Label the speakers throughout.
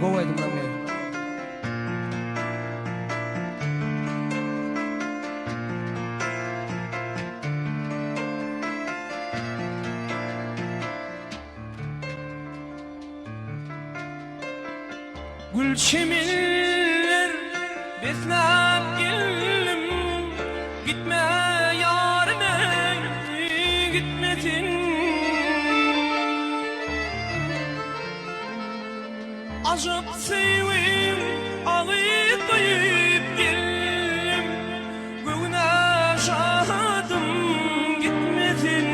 Speaker 1: Kovaydım lan beni. Gülçeminler beslep geldim, gitme yarime gitmedin. Acıp sevim ağlayıp geldim, göğüne şahadım gitmedin.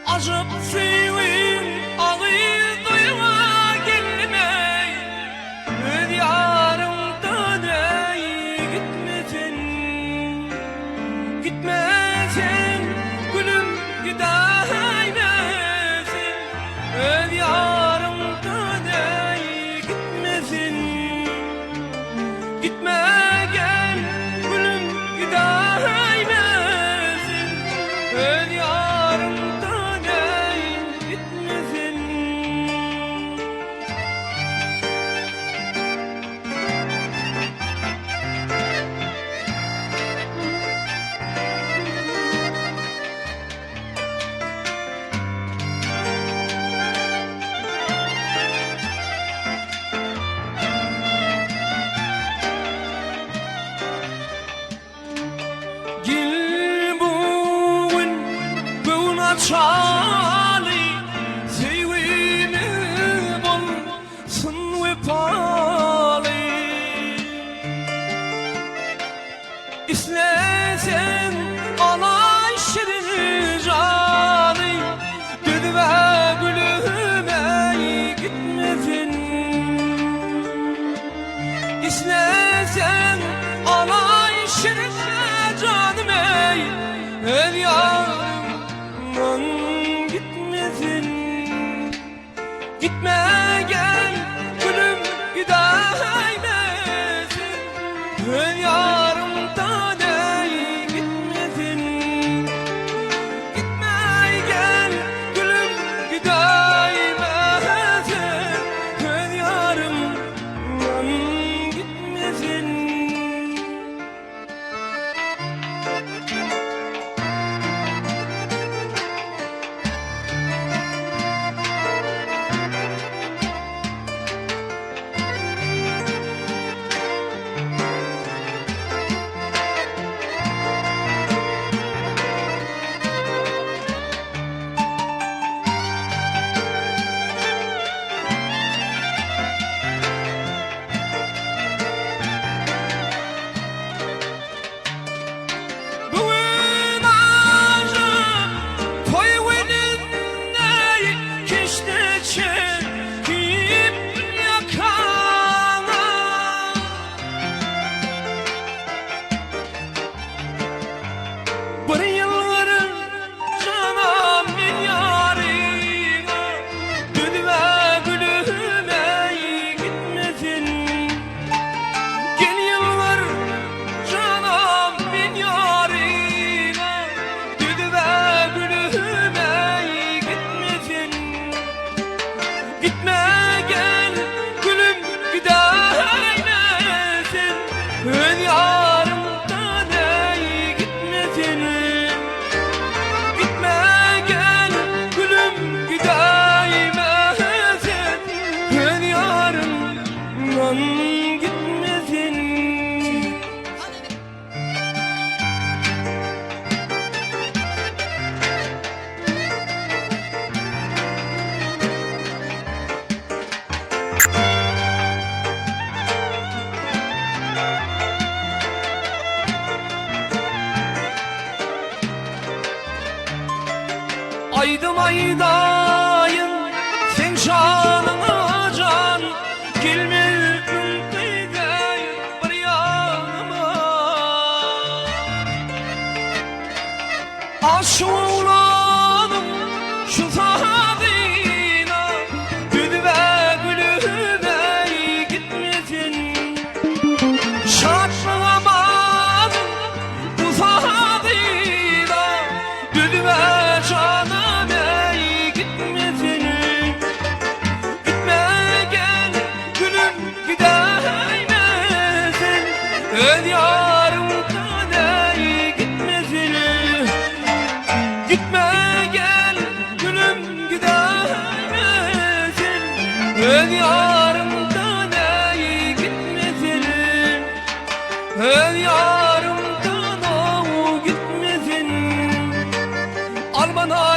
Speaker 1: Acıp sevim ağlayıp gitmesin, gülüm gideymesin, öl yarımdan ey gitmesin. Gitme gel, gülüm gideymesin, öl yarımdan ey gitmesin. Charlie, sevimi bulsun ve pali. İstesen alay şirin cani, dedi ve gülüme gitmedin. İstesen alay şirin canım ey, el yarım gitmesin. Gitme gel, gülüm gideymesin, öl yarımdan ey gitmesin. Gitme gel, gülüm gideymesin, öl yarımdan gitmesin. Aydım aydayım sen canına can, gelmedin deydin bir yanıma. Aşık oğlanım şu sahadina, gülü ve gülüme gitmedin. Şartlamadım bu sahadina, gülü ve canım ey gitmedin. Öz yarımdan ey gitmesin. Gitme gel gülüm gidemesin. Öz yarımdan ey gitmesin. Öz yarımdan o gitmesin. Al bana